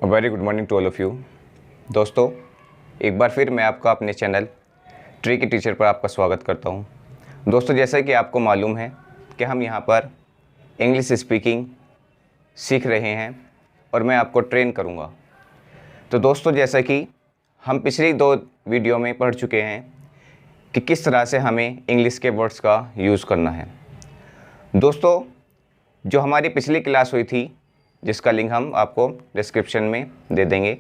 Very good morning to all of you. दोस्तों, एक बार फिर मैं आपका अपने चैनल ट्रिकी टीचर पर आपका स्वागत करता हूं। दोस्तों, जैसा कि आपको मालूम है कि हम यहां पर इंग्लिश स्पीकिंग सीख रहे हैं और मैं आपको ट्रेन करूंगा। तो दोस्तों, जैसा कि हम पिछली 2 वीडियो में पढ़ चुके हैं कि किस तरह से हमें इंग्लिश के वर्ड्स का यूज़ करना है। दोस्तों, जो हमारी पिछली क्लास हुई थी, जिसका लिंक हम आपको डिस्क्रिप्शन में दे देंगे,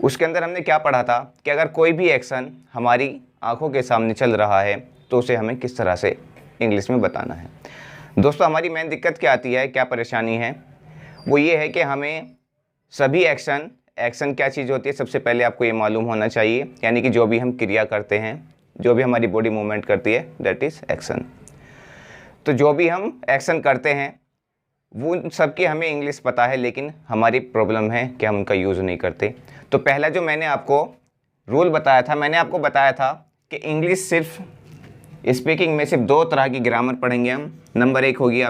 उसके अंदर हमने क्या पढ़ा था कि अगर कोई भी एक्शन हमारी आंखों के सामने चल रहा है तो उसे हमें किस तरह से इंग्लिश में बताना है। दोस्तों, हमारी मेन दिक्कत क्या आती है, क्या परेशानी है, वो ये है कि हमें सभी एक्शन क्या चीज़ होती है, सबसे पहले आपको ये मालूम होना चाहिए। यानी कि जो भी हम क्रिया करते हैं, जो भी हमारी बॉडी मूवमेंट करती है, दैट इज़ एक्शन। तो जो भी हम एक्शन करते हैं वो सबकी हमें इंग्लिश पता है, लेकिन हमारी प्रॉब्लम है कि हम उनका यूज़ नहीं करते। तो पहला जो मैंने आपको रूल बताया था, मैंने आपको बताया था कि इंग्लिश सिर्फ स्पीकिंग में सिर्फ 2 तरह की ग्रामर पढ़ेंगे हम। नंबर 1 होगी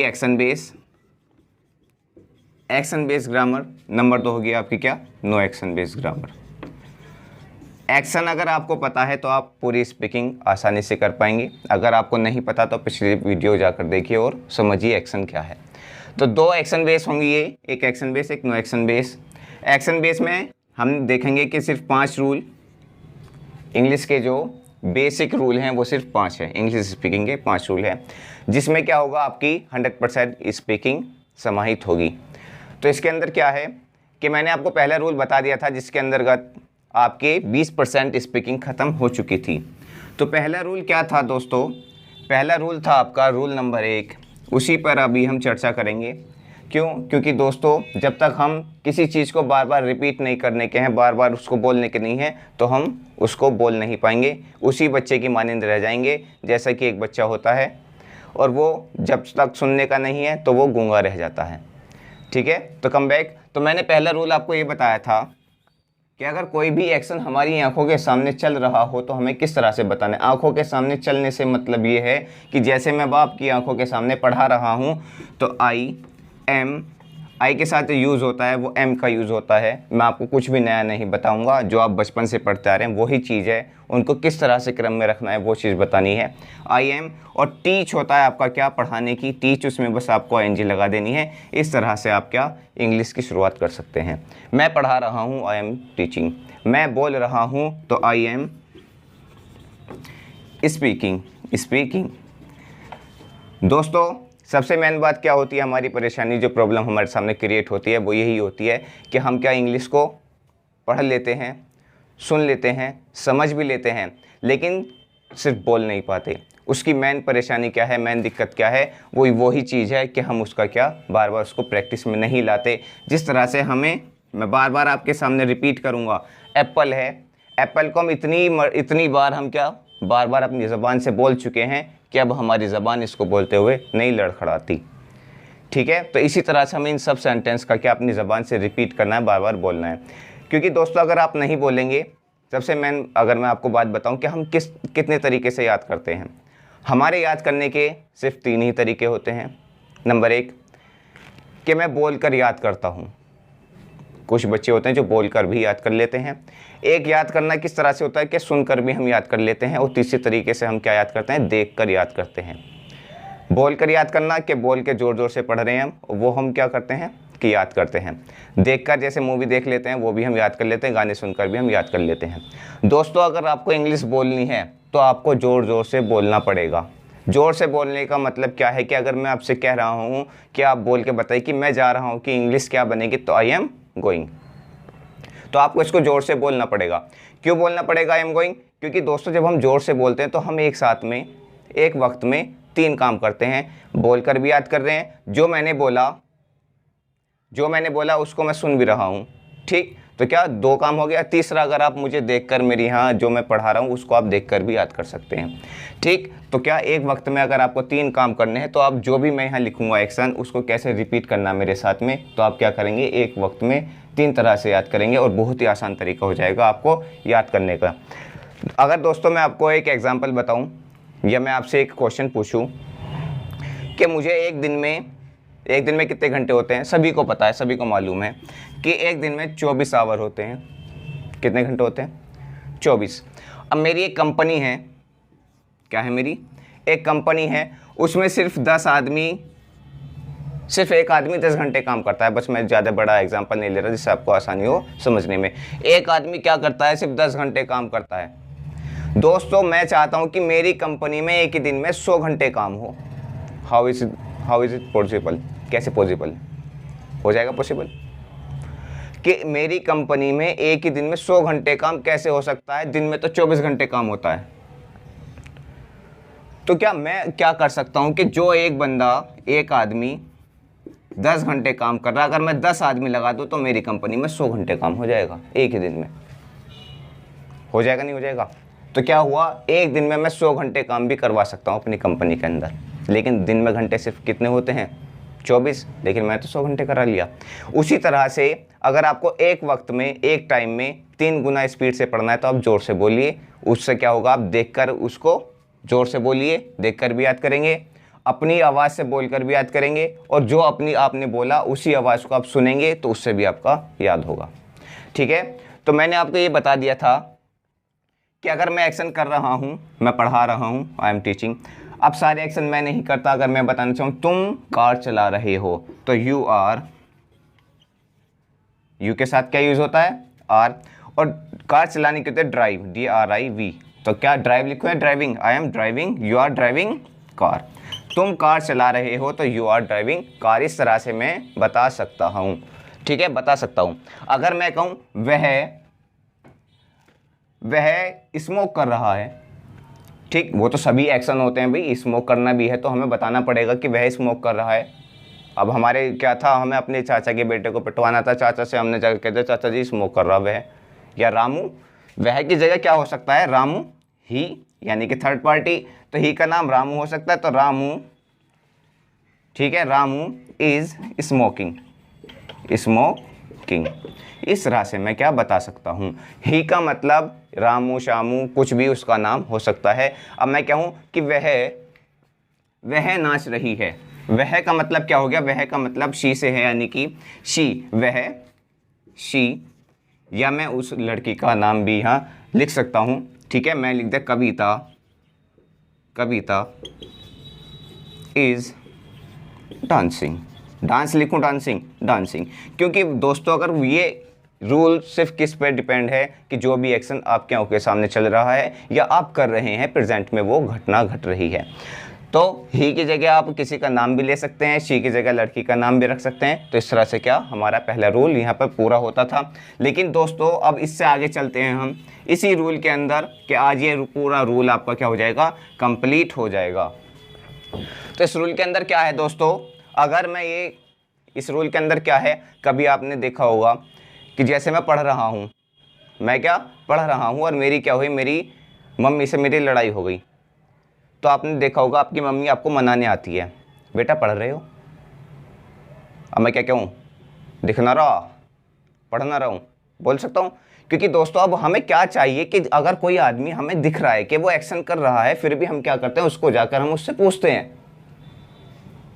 एक्शन बेस ग्रामर। नंबर 2 होगी आपकी क्या, no action base grammar. Action अगर आपको पता है तो आप पूरी स्पीकिंग आसानी से कर पाएंगे। अगर आपको नहीं पता तो पिछली वीडियो जाकर देखिए और समझिए एक्शन क्या है। तो 2 एक्शन बेस होंगी, ये एक एक्शन बेस, एक no action base. Action base में हम देखेंगे कि सिर्फ 5 रूल, इंग्लिश के जो बेसिक रूल हैं वो सिर्फ 5 है। इंग्लिश स्पीकिंग के 5 रूल हैं, जिसमें क्या होगा, आपकी 100% स्पीकिंग समाहित होगी। तो इसके अंदर क्या है कि मैंने आपको पहला रूल बता दिया था, जिसके अंतर्गत आपके 20% स्पीकिंग ख़त्म हो चुकी थी। तो पहला रूल क्या था दोस्तों, पहला रूल था आपका रूल नंबर 1। उसी पर अभी हम चर्चा करेंगे। क्यों? क्योंकि दोस्तों, जब तक हम किसी चीज़ को बार बार रिपीट नहीं करने के हैं, बार बार उसको बोलने के नहीं है, तो हम उसको बोल नहीं पाएंगे, उसी बच्चे की मानंद रह जाएंगे। जैसा कि एक बच्चा होता है और वो जब तक सुनने का नहीं है तो वो गूंगा रह जाता है। ठीक है, तो कम बैक। तो मैंने पहला रूल आपको ये बताया था कि अगर कोई भी एक्शन हमारी आंखों के सामने चल रहा हो तो हमें किस तरह से बताना है। आंखों के सामने चलने से मतलब ये है कि जैसे मैं बाप की आंखों के सामने पढ़ा रहा हूँ तो आई के साथ यूज़ होता है, वो एम का यूज़ होता है। मैं आपको कुछ भी नया नहीं बताऊंगा, जो आप बचपन से पढ़ते आ रहे हैं वही चीज़ है। उनको किस तरह से क्रम में रखना है वो चीज़ बतानी है। आई एम और टीच होता है आपका क्या, पढ़ाने की टीच, उसमें बस आपको एनजी लगा देनी है। इस तरह से आप क्या इंग्लिश की शुरुआत कर सकते हैं। मैं पढ़ा रहा हूँ, आई एम टीचिंग। मैं बोल रहा हूँ तो आई एम स्पीकिंग। दोस्तों, सबसे मेन बात क्या होती है, हमारी परेशानी, जो प्रॉब्लम हमारे सामने क्रिएट होती है वो यही होती है कि हम क्या इंग्लिश को पढ़ लेते हैं, सुन लेते हैं, समझ भी लेते हैं, लेकिन सिर्फ बोल नहीं पाते। उसकी मेन परेशानी क्या है, मेन दिक्कत क्या है, वो वही चीज़ है कि हम उसका क्या बार बार उसको प्रैक्टिस में नहीं लाते। जिस तरह से मैं बार बार आपके सामने रिपीट करूँगा, एप्पल है, एप्पल को हम इतनी बार हम क्या बार बार अपनी ज़बान से बोल चुके हैं कि अब हमारी ज़बान इसको बोलते हुए नहीं लड़खड़ाती। ठीक है, तो इसी तरह से हमें इन सब सेंटेंस का क्या अपनी ज़बान से रिपीट करना है, बार बार बोलना है। क्योंकि दोस्तों, अगर आप नहीं बोलेंगे, सबसे मेन अगर मैं आपको बात बताऊं कि हम कितने तरीके से याद करते हैं। हमारे याद करने के सिर्फ 3 ही तरीके होते हैं। नंबर 1 कि मैं बोल कर याद करता हूँ। कुछ बच्चे होते हैं जो बोलकर भी याद कर लेते हैं। एक याद करना किस तरह से होता है कि सुनकर भी हम याद कर लेते हैं। और तीसरे तरीके से हम क्या याद करते हैं, देखकर याद करते हैं। बोलकर याद करना कि बोल के ज़ोर ज़ोर से पढ़ रहे हैं हम, वो हम क्या करते हैं कि याद करते हैं। देखकर जैसे मूवी देख लेते हैं वो भी हम याद कर लेते हैं, गाने सुनकर भी हम याद कर लेते हैं। दोस्तों, अगर आपको इंग्लिश बोलनी है तो आपको ज़ोर ज़ोर से बोलना पड़ेगा। ज़ोर से बोलने का मतलब क्या है कि अगर मैं आपसे कह रहा हूँ कि आप बोल के बताइए कि मैं जा रहा हूँ, कि इंग्लिश क्या बनेगी, तो आई एम गोइंग। तो आपको इसको ज़ोर से बोलना पड़ेगा। क्यों बोलना पड़ेगा आई एम गोइंग? क्योंकि दोस्तों, जब हम ज़ोर से बोलते हैं तो हम एक साथ में एक वक्त में 3 काम करते हैं। बोलकर भी याद कर रहे हैं, जो मैंने बोला उसको मैं सुन भी रहा हूँ। ठीक, तो क्या 2 काम हो गया। तीसरा, अगर आप मुझे देखकर, मेरी यहाँ जो मैं पढ़ा रहा हूँ उसको आप देखकर भी याद कर सकते हैं। ठीक, तो क्या एक वक्त में अगर आपको 3 काम करने हैं तो आप जो भी मैं यहाँ लिखूँगा एक्शन, उसको कैसे रिपीट करना मेरे साथ में, तो आप क्या करेंगे, एक वक्त में 3 तरह से याद करेंगे और बहुत ही आसान तरीका हो जाएगा आपको याद करने का। अगर दोस्तों मैं आपको एक एग्जाम्पल बताऊँ या मैं आपसे एक क्वेश्चन पूछूँ कि मुझे एक दिन में एक दिन में कितने घंटे होते हैं? सभी को पता है, सभी को मालूम है कि एक दिन में 24 आवर होते हैं। कितने घंटे होते हैं? 24। अब मेरी एक कंपनी है, क्या है मेरी? एक कंपनी है, उसमें सिर्फ एक आदमी 10 घंटे काम करता है। बस मैं ज़्यादा बड़ा एग्जांपल नहीं ले रहा जिससे आपको आसानी हो समझने में। एक आदमी क्या करता है? सिर्फ 10 घंटे काम करता है। दोस्तों मैं चाहता हूं कि मेरी कंपनी में एक ही दिन में 100 घंटे काम हो। How is it possible? कैसे पॉसिबल हो जाएगा? पॉसिबल कि मेरी कंपनी में एक ही दिन में 100 घंटे काम कैसे हो सकता है? दिन में तो 24 घंटे काम होता है। तो क्या मैं क्या कर सकता हूं कि जो एक आदमी 10 घंटे काम कर रहा है, अगर मैं 10 आदमी लगा दूं तो मेरी कंपनी में 100 घंटे काम हो जाएगा। एक ही दिन में हो जाएगा, नहीं हो जाएगा? तो क्या हुआ, एक दिन में मैं 100 घंटे काम भी करवा सकता हूं अपनी कंपनी के अंदर। लेकिन दिन में घंटे सिर्फ कितने होते हैं? 24। लेकिन मैं तो 100 घंटे करा लिया। उसी तरह से अगर आपको एक वक्त में, एक टाइम में 3 गुना स्पीड से पढ़ना है तो आप ज़ोर से बोलिए। उससे क्या होगा, आप देखकर उसको ज़ोर से बोलिए, देखकर भी याद करेंगे, अपनी आवाज़ से बोलकर भी याद करेंगे, और जो आपने बोला उसी आवाज़ को आप सुनेंगे तो उससे भी आपका याद होगा। ठीक है, तो मैंने आपको ये बता दिया था कि अगर मैं एक्शन कर रहा हूँ, मैं पढ़ा रहा हूँ, आई एम टीचिंग। अब सारे एक्शन मैं नहीं करता। अगर मैं बताना चाहूँ तुम कार चला रहे हो तो यू के साथ क्या यूज़ होता है? आर। और कार चलाने के होते ड्राइव, DRIV। तो क्या ड्राइव लिखो है? Driving. I am driving, you are driving car. तुम कार चला रहे हो तो यू आर ड्राइविंग कार। इस तरह से मैं बता सकता हूँ। ठीक है, बता सकता हूँ। अगर मैं कहूँ वह स्मोक कर रहा है, ठीक, वो तो सभी एक्शन होते हैं भाई। स्मोक करना भी है तो हमें बताना पड़ेगा कि वह स्मोक कर रहा है। अब हमारे क्या था, हमें अपने चाचा के बेटे को पिटवाना था। चाचा से हमने जाकर कहते चाचा जी स्मोक कर रहा वह, या रामू। वह की जगह क्या हो सकता है? रामू ही, यानी कि थर्ड पार्टी। तो ही का नाम रामू हो सकता है, तो रामू, ठीक है, रामू इज स्मोकिंग। इस तरह से मैं क्या बता सकता हूँ। ही का मतलब रामू, शामू, कुछ भी उसका नाम हो सकता है। अब मैं कहूँ कि वह नाच रही है। वह का मतलब क्या हो गया? वह का मतलब शी से है, यानी कि शी, या मैं उस लड़की का नाम भी यहाँ लिख सकता हूँ। ठीक है, मैं लिख दे कविता इज डांसिंग। डांस लिखूं? डांसिंग। क्योंकि दोस्तों अगर ये रूल सिर्फ किस पे डिपेंड है कि जो भी एक्शन आपके आंखों के सामने चल रहा है या आप कर रहे हैं, प्रेजेंट में वो घटना घट रही है। तो ही की जगह आप किसी का नाम भी ले सकते हैं, शी की जगह लड़की का नाम भी रख सकते हैं। तो इस तरह से क्या हमारा पहला रूल यहाँ पर पूरा होता था। लेकिन दोस्तों अब इससे आगे चलते हैं हम इसी रूल के अंदर कि आज ये पूरा रूल आपका क्या हो जाएगा? कंप्लीट हो जाएगा। तो इस रूल के अंदर क्या है दोस्तों? अगर मैं इस रूल के अंदर क्या है, कभी आपने देखा होगा कि जैसे मैं पढ़ रहा हूँ, और मेरी क्या हुई, मेरी मम्मी से मेरी लड़ाई हो गई। तो आपने देखा होगा आपकी मम्मी आपको मनाने आती है, बेटा पढ़ रहे हो। अब मैं क्या कहूँ? दिखना रहा, पढ़ना रहा हूँ, बोल सकता हूँ। क्योंकि दोस्तों अब हमें क्या चाहिए कि अगर कोई आदमी हमें दिख रहा है कि वो एक्शन कर रहा है, फिर भी हम क्या करते हैं, उसको जाकर हम उससे पूछते हैं,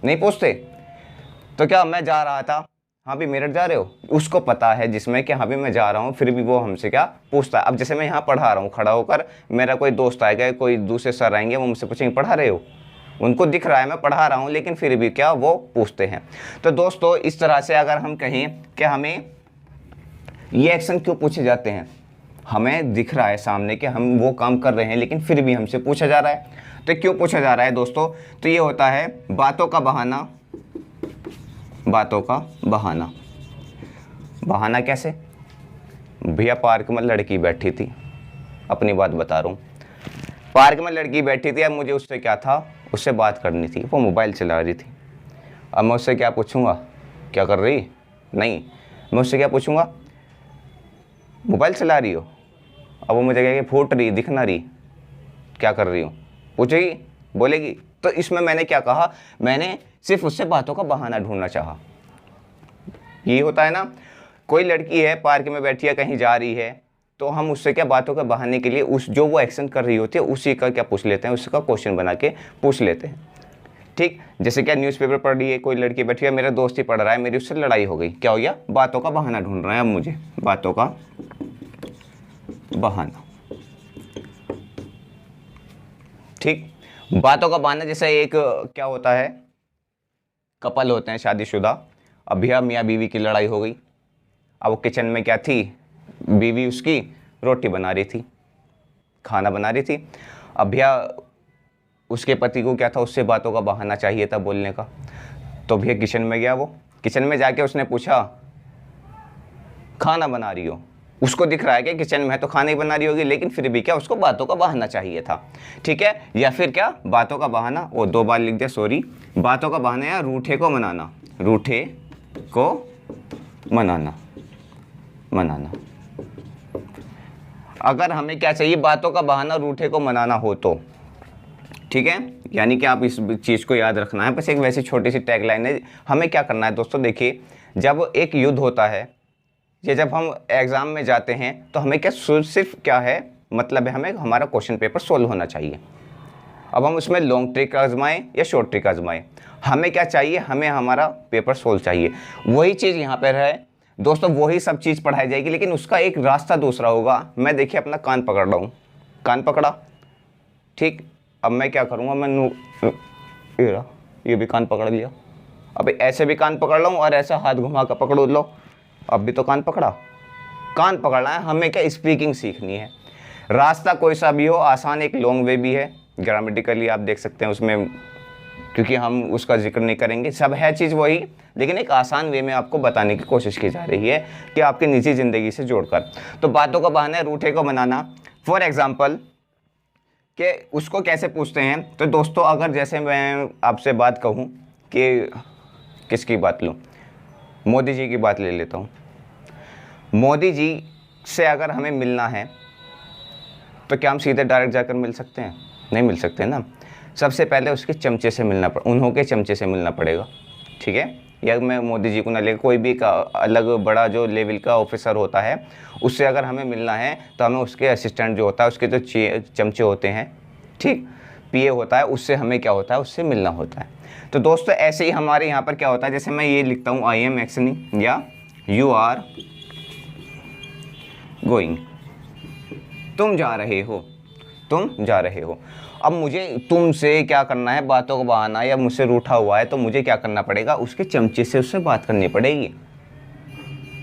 नहीं पूछते? तो क्या मैं जा रहा था, हाँ भी मेरठ जा रहे हो, उसको पता है जिसमें कि हाँ भी मैं जा रहा हूँ, फिर भी वो हमसे क्या पूछता है। अब जैसे मैं यहाँ पढ़ा रहा हूँ खड़ा होकर, मेरा कोई दोस्त आएगा, कोई दूसरे सर आएंगे, वो मुझसे पूछेंगे पढ़ा रहे हो। उनको दिख रहा है मैं पढ़ा रहा हूँ, लेकिन फिर भी क्या वो पूछते हैं। तो दोस्तों इस तरह से अगर हम कहें कि हमें ये एक्शन क्यों पूछे जाते हैं, हमें दिख रहा है सामने कि हम वो काम कर रहे हैं, लेकिन फिर भी हमसे पूछा जा रहा है। तो क्यों पूछा जा रहा है दोस्तों? तो ये होता है बातों का बहाना। बहाना कैसे? भैया पार्क में लड़की बैठी थी, अपनी बात बता रहा हूँ। पार्क में लड़की बैठी थी, अब मुझे उससे क्या था, उससे बात करनी थी, वो मोबाइल चला रही थी। अब मैं उससे क्या पूछूंगा, क्या कर रही? नहीं, मैं उससे क्या पूछूंगा, मोबाइल चला रही हो? अब वो मुझे कहेगी फूट रही, दिख ना रही, क्या कर रही हो, पूछेगी, बोलेगी। तो इसमें मैंने क्या कहा, मैंने सिर्फ उससे बातों का बहाना ढूंढना चाहा। यही होता है ना, कोई लड़की है पार्क में बैठी है, कहीं जा रही है, तो हम उससे क्या बातों का बहाने के लिए उस जो वो एक्शन कर रही होती है उसी का क्या पूछ लेते हैं, उसका क्वेश्चन बना के पूछ लेते हैं। ठीक, जैसे क्या न्यूज़पेपर पढ़ रही है कोई लड़की बैठी है, मेरा दोस्त ही पढ़ रहा है, मेरी उससे लड़ाई हो गई, क्या हो गया, बातों का बहाना ढूंढ रहा है अब मुझे, बातों का बहाना। ठीक, बातों का बहाना जैसे एक क्या होता है, कपल होते हैं शादीशुदा, अब भैया मियाँ बीवी की लड़ाई हो गई, अब वो किचन में क्या थी, बीवी उसकी रोटी बना रही थी, खाना बना रही थी, अब भैया उसके पति को क्या था, उससे बातों का बहाना चाहिए था बोलने का, तो भैया किचन में गया, वो किचन में जाके उसने पूछा खाना बना रही हो, उसको दिख रहा है कि किचन में है तो खाना ही बना रही होगी, लेकिन फिर भी क्या उसको बातों का बहाना चाहिए था। ठीक है, या फिर क्या बातों का बहाना, वो 2 बार लिख दिया सॉरी, बातों का बहाना या रूठे को मनाना, रूठे को मनाना, मनाना। अगर हमें क्या चाहिए, बातों का बहाना रूठे को मनाना हो तो, ठीक है, यानी कि आप इस चीज़ को याद रखना है, बस एक वैसी छोटी सी टैगलाइन है। हमें क्या करना है दोस्तों, देखिए जब एक युद्ध होता है या जब हम एग्ज़ाम में जाते हैं तो हमें क्या सिर्फ क्या है, मतलब है हमें हमारा क्वेश्चन पेपर सोल्व होना चाहिए। अब हम उसमें लॉन्ग ट्रिक आजमाएं या शॉर्ट ट्रिक आजमाएं, हमें क्या चाहिए, हमें हमारा पेपर सोल्व चाहिए। वही चीज़ यहाँ पर है दोस्तों, वही सब चीज़ पढ़ाई जाएगी, लेकिन उसका एक रास्ता दूसरा होगा। मैं देखिए अपना कान पकड़ रहा हूँ, कान पकड़ा, ठीक, अब मैं क्या करूँगा, मैं ये भी कान पकड़ लिया, अब ऐसे भी कान पकड़ लूँ और ऐसा हाथ घुमा कर पकड़ लो, अब भी तो कान पकड़ा। कान पकड़ना है, हमें क्या स्पीकिंग सीखनी है। रास्ता कोई सा भी हो, आसान एक लॉन्ग वे भी है, ग्रामेटिकली आप देख सकते हैं उसमें, क्योंकि हम उसका जिक्र नहीं करेंगे, सब है चीज़ वही, लेकिन एक आसान वे में आपको बताने की कोशिश की जा रही है कि आपकी निजी ज़िंदगी से जोड़कर। तो बातों का बहाना है रूठे को मनाना। फॉर एग्जाम्पल कि उसको कैसे पूछते हैं, तो दोस्तों अगर जैसे मैं आपसे बात कहूँ कि किसकी बात लूँ, मोदी जी की बात ले लेता हूँ। मोदी जी से अगर हमें मिलना है तो क्या हम सीधे डायरेक्ट जाकर मिल सकते हैं, नहीं मिल सकते ना, सबसे पहले उसके चमचे से मिलना उन्हों चमचे से मिलना पड़ेगा। ठीक है, या मैं मोदी जी को ना ले, कोई भी का अलग बड़ा जो लेवल का ऑफिसर होता है उससे अगर हमें मिलना है तो हमें उसके असिस्टेंट जो होता है, उसके जो चमचे होते हैं, ठीक, पीए होता है, उससे हमें क्या होता है, उससे मिलना होता है। तो दोस्तों ऐसे ही हमारे यहाँ पर क्या होता है, जैसे मैं ये लिखता हूँ आई एम एक्शनिंग या यू आर गोइंग, तुम जा रहे हो, तुम जा रहे हो। अब मुझे तुमसे क्या करना है, बातों को बहाना, या मुझसे रूठा हुआ है तो मुझे क्या करना पड़ेगा, उसके चमचे से उससे बात करनी पड़ेगी।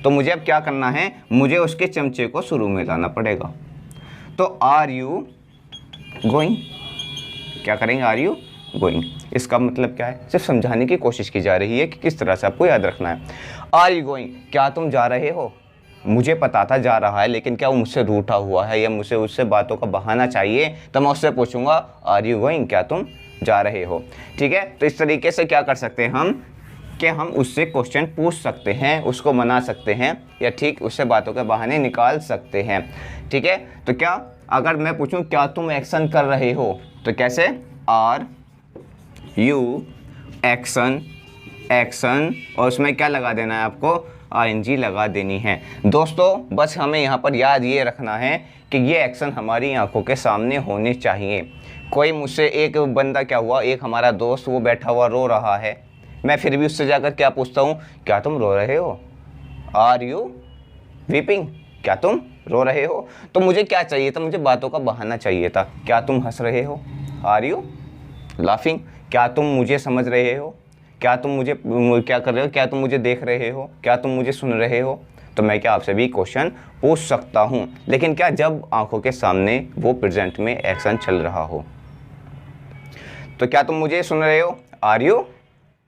तो मुझे अब क्या करना है, मुझे उसके चमचे को शुरू में लाना पड़ेगा। तो आर यू गोइंग, क्या करेंगे, आर यू गोइंग, इसका मतलब क्या है, सिर्फ समझाने की कोशिश की जा रही है कि किस तरह से आपको याद रखना है। आर यू गोइंग, क्या तुम जा रहे हो, मुझे पता था जा रहा है, लेकिन क्या वो मुझसे रूठा हुआ है या मुझे उससे बातों का बहाना चाहिए, तो मैं उससे पूछूंगा आर यू गोइंग, क्या तुम जा रहे हो। ठीक है, तो इस तरीके से क्या कर सकते हैं हम, कि हम उससे क्वेश्चन पूछ सकते हैं, उसको मना सकते हैं, या ठीक उससे बातों के बहाने निकाल सकते हैं। ठीक है, तो क्या अगर मैं पूछूं क्या तुम एक्शन कर रहे हो, तो कैसे, आर यू एक्शन, एक्शन, और उसमें क्या लगा देना है आपको, आईएनजी लगा देनी है। दोस्तों बस हमें यहाँ पर याद ये रखना है कि ये एक्शन हमारी आंखों के सामने होने चाहिए। कोई मुझसे, एक बंदा क्या हुआ, एक हमारा दोस्त वो बैठा हुआ रो रहा है, मैं फिर भी उससे जाकर क्या पूछता हूँ, क्या तुम रो रहे हो, आर यू वीपिंग, क्या तुम रो रहे हो। तो मुझे क्या चाहिए था, मुझे बातों का बहाना चाहिए था, क्या तुम हंस रहे हो, आर यू लाफिंग, क्या तुम मुझे समझ रहे हो, क्या तुम मुझे क्या कर रहे हो, क्या तुम मुझे देख रहे हो, क्या तुम मुझे सुन रहे हो। तो मैं क्या आपसे भी क्वेश्चन पूछ सकता हूँ, लेकिन क्या जब आंखों के सामने वो प्रेजेंट में एक्शन चल रहा हो। तो क्या तुम मुझे सुन रहे हो, are you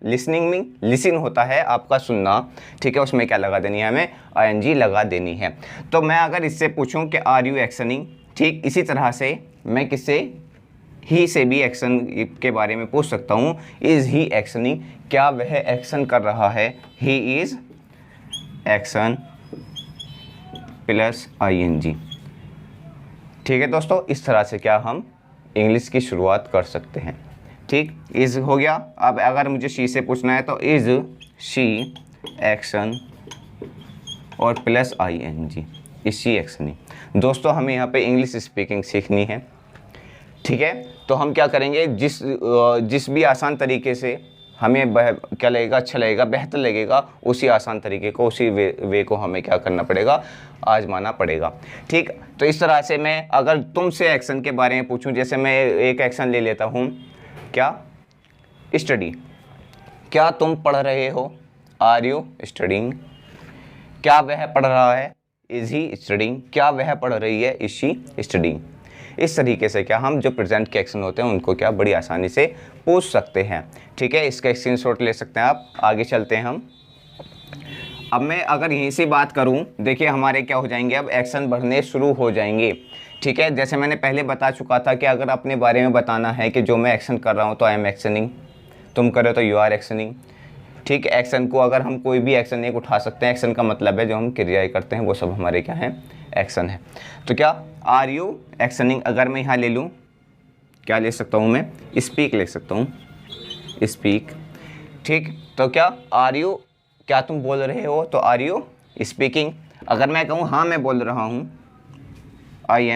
listening me, listen होता है आपका सुनना, ठीक है, उसमें क्या लगा देनी है, हमें आईएनजी लगा देनी है। तो मैं अगर इससे पूछूं कि आर यू एक्शनिंग, ठीक इसी तरह से मैं किससे, ही से भी एक्शन के बारे में पूछ सकता हूँ, इज़ ही एक्शनिंग, क्या वह एक्शन कर रहा है, he is action plus ING. ठीक है दोस्तों, इस तरह से क्या हम इंग्लिश की शुरुआत कर सकते हैं। ठीक, इज़ हो गया। अब अगर मुझे शी से पूछना है तो इज़ शी एक्शन और plus ING, is she actioning. दोस्तों हमें यहाँ पे इंग्लिश स्पीकिंग सीखनी है, ठीक है। तो हम क्या करेंगे, जिस भी आसान तरीके से हमें क्या लगेगा, अच्छा लगेगा, बेहतर लगेगा, उसी आसान तरीके को, उसी वे को हमें क्या करना पड़ेगा, आजमाना पड़ेगा। ठीक। तो इस तरह से मैं अगर तुमसे एक्शन के बारे में पूछूं, जैसे मैं एक एक्शन ले लेता हूं, क्या, स्टडी। क्या तुम पढ़ रहे हो, आर यू स्टडिंग। क्या वह पढ़ रहा है, इज ही स्टडिंग। क्या वह पढ़ रही है, इज शी स्टडिंग। इस तरीके से क्या हम जो प्रेजेंट के एक्शन होते हैं उनको क्या बड़ी आसानी से पूछ सकते हैं। ठीक है, इसका स्क्रीनशॉट ले सकते हैं आप। आगे चलते हैं हम। अब मैं अगर यहीं से बात करूं, देखिए हमारे क्या हो जाएंगे, अब एक्शन बढ़ने शुरू हो जाएंगे। ठीक है, जैसे मैंने पहले बता चुका था कि अगर अपने बारे में बताना है कि जो मैं एक्शन कर रहा हूं तो आई एम एक्शनिंग, तुम करो तो यू आर एक्शनिंग। ठीक। एक्शन को अगर हम कोई भी एक्शन एक उठा सकते हैं, एक्शन का मतलब है जो हम क्रियाएं करते हैं वो सब हमारे क्या हैं, एक्शन है। तो क्या आर यू एक्शनिंग, अगर मैं यहाँ ले लूँ, क्या ले सकता हूँ मैं, स्पीक ले सकता हूँ, स्पीक। ठीक। तो क्या आर यू, क्या तुम बोल रहे हो, तो आर यू स्पीकिंग। अगर मैं कहूँ हाँ मैं बोल रहा हूँ, आई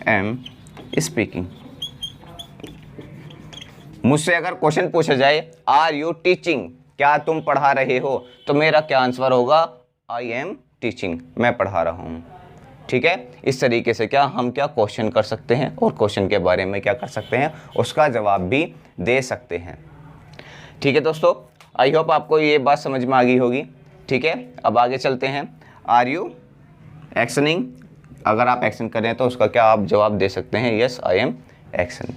एम स्पीकिंग। मुझसे अगर क्वेश्चन पूछा जाए आर यू टीचिंग, क्या तुम पढ़ा रहे हो, तो मेरा क्या आंसर होगा, आई एम टीचिंग, मैं पढ़ा रहा हूँ। ठीक है, इस तरीके से क्या हम क्या क्वेश्चन कर सकते हैं और क्वेश्चन के बारे में क्या कर सकते हैं, उसका जवाब भी दे सकते हैं। ठीक है दोस्तों, आई होप आपको ये बात समझ में आ गई होगी। ठीक है, अब आगे चलते हैं। आर यू एक्शनिंग, अगर आप एक्शन करें तो उसका क्या आप जवाब दे सकते हैं, यस आई एम एक्शन।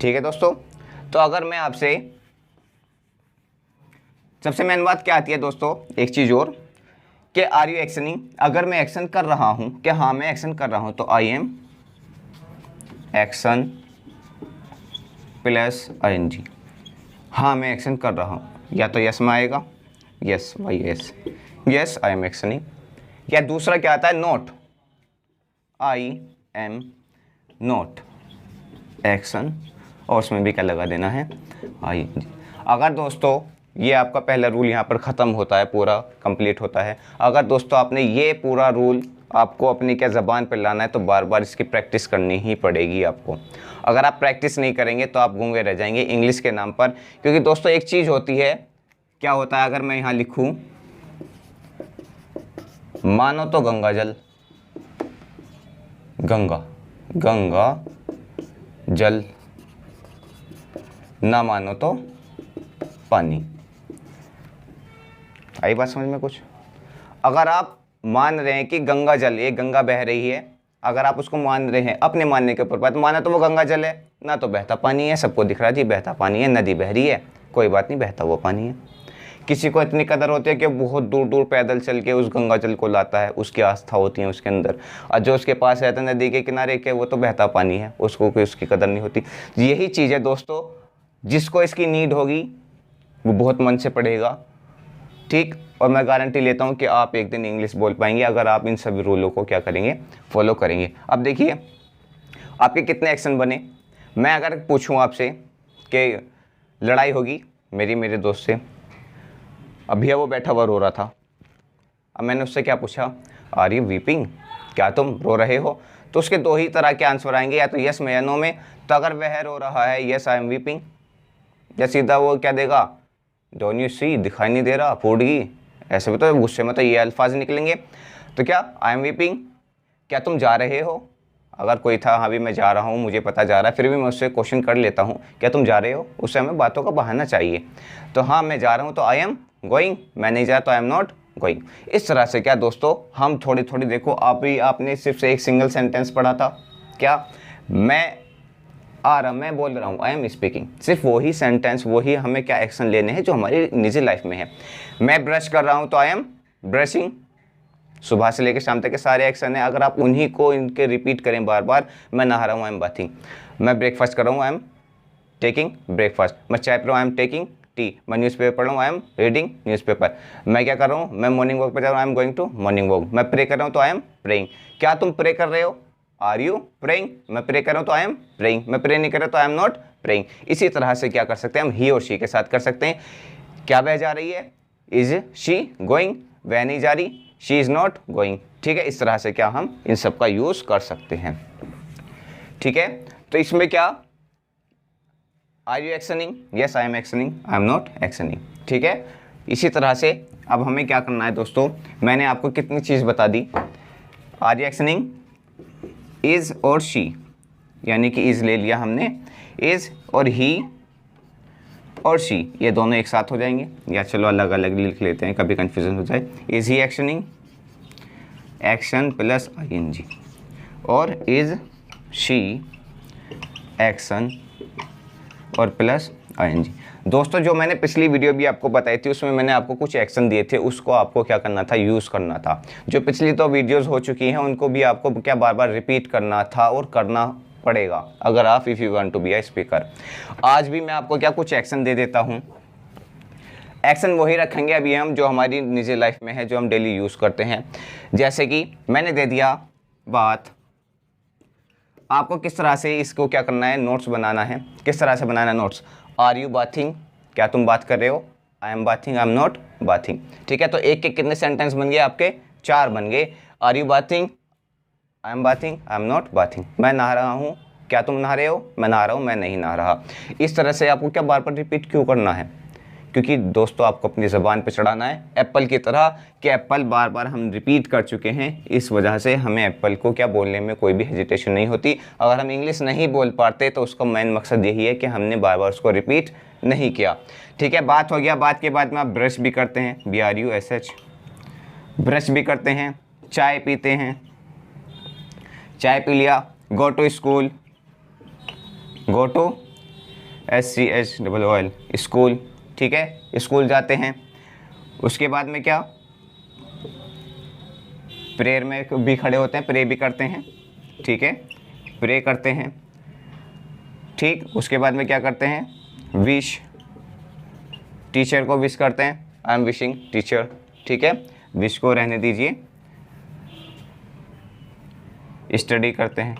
ठीक है दोस्तों, तो अगर मैं आपसे, सबसे मेन बात क्या आती है दोस्तों, एक चीज़ और, कि आर यू एक्शनिंग, अगर मैं एक्शन कर रहा हूं, कि हाँ मैं एक्शन कर रहा हूं, तो I am action plus ING। हाँ मैं एक्शन कर रहा हूं, या तो यस में आएगा, yes why yes, yes I am actioning. या दूसरा क्या आता है, not, I am not action, और उसमें भी क्या लगा देना है, ING। अगर दोस्तों ये आपका पहला रूल यहाँ पर ख़त्म होता है, पूरा कंप्लीट होता है। अगर दोस्तों आपने ये पूरा रूल आपको अपनी क्या ज़बान पर लाना है, तो बार बार इसकी प्रैक्टिस करनी ही पड़ेगी आपको। अगर आप प्रैक्टिस नहीं करेंगे तो आप गूंगे रह जाएंगे इंग्लिश के नाम पर। क्योंकि दोस्तों एक चीज़ होती है, क्या होता है, अगर मैं यहाँ लिखूँ, मानो तो गंगा जल, गंगा गंगा जल, ना मानो तो पानी। आई बात समझ में कुछ। अगर आप मान रहे हैं कि गंगा जल, ये गंगा बह रही है, अगर आप उसको मान रहे हैं अपने मानने के ऊपर बात, माना तो वो गंगा जल है, ना तो बहता पानी है, सबको दिख रहा जी बहता पानी है, नदी बह रही है, कोई बात नहीं, बहता वो पानी है। किसी को इतनी कदर होती है कि बहुत दूर दूर पैदल चल के उस गंगा जल को लाता है, उसकी आस्था होती है उसके अंदर। और जो उसके पास रहता है नदी के किनारे के, वो तो बहता पानी है, उसको कोई उसकी कदर नहीं होती। यही चीज़ है दोस्तों, जिसको इसकी नीड होगी वो बहुत मन से पढ़ेगा। ठीक। और मैं गारंटी लेता हूँ कि आप एक दिन इंग्लिश बोल पाएंगे अगर आप इन सभी रूलों को क्या करेंगे, फॉलो करेंगे। अब देखिए आपके कितने एक्शन बने। मैं अगर पूछूँ आपसे कि लड़ाई होगी मेरे दोस्त से, अभी वो बैठा हुआ रो रहा था, अब मैंने उससे क्या पूछा, आर यू वीपिंग, क्या तुम रो रहे हो, तो उसके दो ही तरह के आंसर आएंगे, या तो यस में या नो में। तो अगर वह रो रहा है, यस आई एम वीपिंग, या सीधा वो क्या देगा, डोंट यू सी, दिखाई नहीं दे रहा, फूट गई, ऐसे भी तो गुस्से में तो ये अल्फाज निकलेंगे। तो क्या आई एम वीपिंग, क्या तुम जा रहे हो, अगर कोई था हाँ भी मैं जा रहा हूँ, मुझे पता जा रहा है, फिर भी मैं उससे क्वेश्चन कर लेता हूँ क्या तुम जा रहे हो, उससे हमें बातों का बहाना चाहिए। तो हाँ मैं जा रहा हूँ तो आई एम गोइंग, मैं नहीं जा रहा तो आई एम नॉट गोइंग। इस तरह से क्या दोस्तों हम थोड़ी थोड़ी, देखो आपने सिर्फ से एक सिंगल सेंटेंस पढ़ा था, क्या मैं आ रहा, मैं बोल रहा हूँ, आई एम स्पीकिंग, सिर्फ वही सेंटेंस, वही हमें क्या एक्शन लेने हैं जो हमारी निजी लाइफ में है। मैं ब्रश कर रहा हूँ तो आई एम ब्रशिंग, सुबह से लेकर शाम तक के सारे एक्शन है, अगर आप उन्हीं को इनके रिपीट करें बार बार। मैं नहा रहा हूँ, आई एम बाथिंग। मैं ब्रेकफास्ट कर रहा हूँ, आई एम टेकिंग ब्रेकफास्ट। मैं चाय पी रहा हूँ, आई एम टेकिंग टी। मैं न्यूज़पेपर पढ़ रहा हूँ, आई एम रीडिंग न्यूज़पेपर। मैं क्या कर रहा हूँ, मैं मॉर्निंग वॉक पर जा रहा हूँ, I am going to morning walk. मैं प्रे कर रहा हूँ तो आई एम प्रेइंग। क्या तुम प्रे कर रहे हो, आर यू प्रेइंग, मैं प्रे कर रहा हूँ तो आई एम प्रेइंग, मैं प्रे नहीं कर रहा तो आई एम नॉट प्रेइंग। इसी तरह से क्या कर सकते हैं हम, ही और शी के साथ कर सकते हैं। क्या वह जा रही है, इज शी गोइंग, वह नहीं जा रही, शी इज़ नॉट गोइंग। ठीक है, इस तरह से क्या हम इन सब का यूज़ कर सकते हैं। ठीक है, तो इसमें क्या, are you actioning, yes I am actioning, I am not actioning, ठीक है। इसी तरह से अब हमें क्या करना है दोस्तों, मैंने आपको कितनी चीज़ बता दी, आर यू एक्शनिंग, इज़ और शी, यानी कि इज़ ले लिया हमने, इज़ और ही और शी ये दोनों एक साथ हो जाएंगे, या चलो अलग अलग लिख लेते हैं कभी कन्फ्यूजन हो जाए। Is he actioning, action plus ING, और इज़ शी एक्शन और प्लस आईएनजी। दोस्तों जो मैंने पिछली वीडियो भी आपको बताई थी उसमें मैंने आपको कुछ एक्शन दिए थे, उसको आपको क्या करना था, यूज़ करना था। जो पिछली तो वीडियोस हो चुकी हैं उनको भी आपको क्या बार बार रिपीट करना था और करना पड़ेगा अगर आप if you want to be a speaker. आज भी मैं आपको क्या कुछ एक्शन दे देता हूँ। एक्शन वही रखेंगे अभी हम जो हमारी निजी लाइफ में है, जो हम डेली यूज़ करते हैं। जैसे कि मैंने दे दिया बात, आपको किस तरह से इसको क्या करना है, नोट्स बनाना है। किस तरह से बनाना है नोट्स, आर यू बाथिंग, क्या तुम बात कर रहे हो, आई am bathing, I am not bathing, ठीक है। तो एक के कितने सेंटेंस बन गए आपके, 4 बन गए। Are you bathing, I am bathing, I am not bathing, मैं नहा रहा हूँ, क्या तुम नहा रहे हो, मैं नहा रहा हूँ, मैं नहीं नहा रहा। इस तरह से आपको क्या बार बार रिपीट क्यों करना है, क्योंकि दोस्तों आपको अपनी ज़बान पे चढ़ाना है एप्पल की तरह, कि एप्पल बार बार हम रिपीट कर चुके हैं, इस वजह से हमें एप्पल को क्या बोलने में कोई भी हेजिटेशन नहीं होती। अगर हम इंग्लिश नहीं बोल पाते तो उसका मेन मकसद यही है कि हमने बार बार उसको रिपीट नहीं किया, ठीक है। बात हो गया, बात के बाद में आप ब्रश भी करते हैं, BRUSH, ब्रश भी करते हैं, चाय पीते हैं, चाय पी लिया, go to school, go to SCHOOL, school, ठीक है, स्कूल जाते हैं। उसके बाद में क्या, प्रेयर में भी खड़े होते हैं, प्रे भी करते हैं, ठीक है, प्रे करते हैं, ठीक। उसके बाद में क्या करते हैं, विश, टीचर को विश करते हैं, आई एम विशिंग टीचर, ठीक है, विश को रहने दीजिए। स्टडी करते हैं,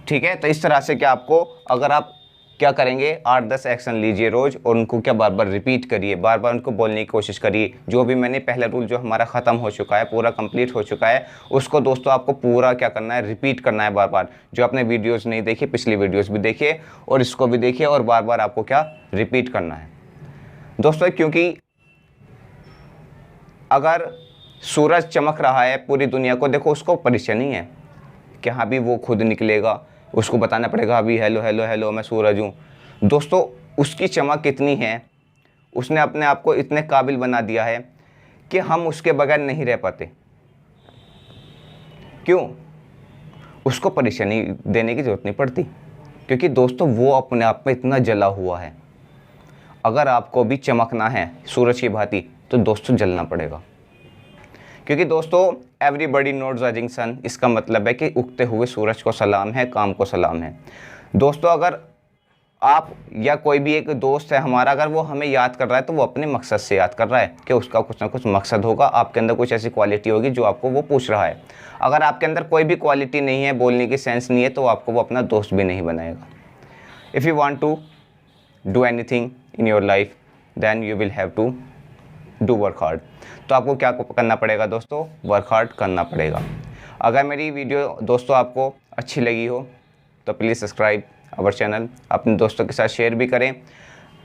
ठीक है। तो इस तरह से क्या आपको, अगर आप क्या करेंगे, 8-10 एक्शन लीजिए रोज़ और उनको क्या बार बार रिपीट करिए, बार बार उनको बोलने की कोशिश करिए। जो भी मैंने पहला रूल जो हमारा ख़त्म हो चुका है, पूरा कंप्लीट हो चुका है, उसको दोस्तों आपको पूरा क्या करना है, रिपीट करना है बार बार। जो आपने वीडियोस नहीं देखी, पिछली वीडियोस भी देखिए और इसको भी देखिए, और बार बार आपको क्या रिपीट करना है दोस्तों। क्योंकि अगर सूरज चमक रहा है पूरी दुनिया को, देखो उसको परेशानी है कि हाँ भी वो खुद निकलेगा, उसको बताना पड़ेगा अभी हेलो हेलो हेलो मैं सूरज हूँ। दोस्तों उसकी चमक कितनी है, उसने अपने आप को इतने काबिल बना दिया है कि हम उसके बगैर नहीं रह पाते। क्यों, उसको परेशानी देने की ज़रूरत नहीं पड़ती, क्योंकि दोस्तों वो अपने आप में इतना जला हुआ है। अगर आपको भी चमकना है सूरज की भांति तो दोस्तों जलना पड़ेगा, क्योंकि दोस्तों एवरीबडी नोज राइजिंग सन, इसका मतलब है कि उगते हुए सूरज को सलाम है, काम को सलाम है। दोस्तों अगर आप या कोई भी एक दोस्त है हमारा, अगर वो हमें याद कर रहा है तो वो अपने मकसद से याद कर रहा है कि उसका कुछ ना कुछ मकसद होगा, आपके अंदर कुछ ऐसी क्वालिटी होगी जो आपको वो पूछ रहा है। अगर आपके अंदर कोई भी क्वालिटी नहीं है, बोलने की सेंस नहीं है, तो आपको वो अपना दोस्त भी नहीं बनाएगा। If you want to do anything in your life then you will have to do work hard. तो आपको क्या करना पड़ेगा दोस्तों, वर्क हार्ड करना पड़ेगा। अगर मेरी वीडियो दोस्तों आपको अच्छी लगी हो तो प्लीज़ सब्सक्राइब आवर चैनल, अपने दोस्तों के साथ शेयर भी करें।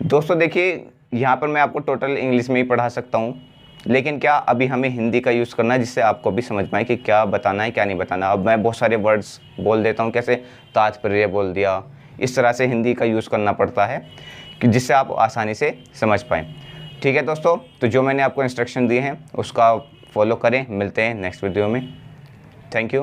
दोस्तों देखिए यहाँ पर मैं आपको टोटल इंग्लिश में ही पढ़ा सकता हूँ, लेकिन क्या अभी हमें हिंदी का यूज़ करना है जिससे आपको भी समझ पाए कि क्या बताना है क्या नहीं बताना। अब मैं बहुत सारे वर्ड्स बोल देता हूँ, कैसे तात्पर्य बोल दिया, इस तरह से हिंदी का यूज़ करना पड़ता है कि जिससे आप आसानी से समझ पाएँ, ठीक है दोस्तों। तो जो मैंने आपको इंस्ट्रक्शन दिए हैं उसका फॉलो करें। मिलते हैं नेक्स्ट वीडियो में। Thank you.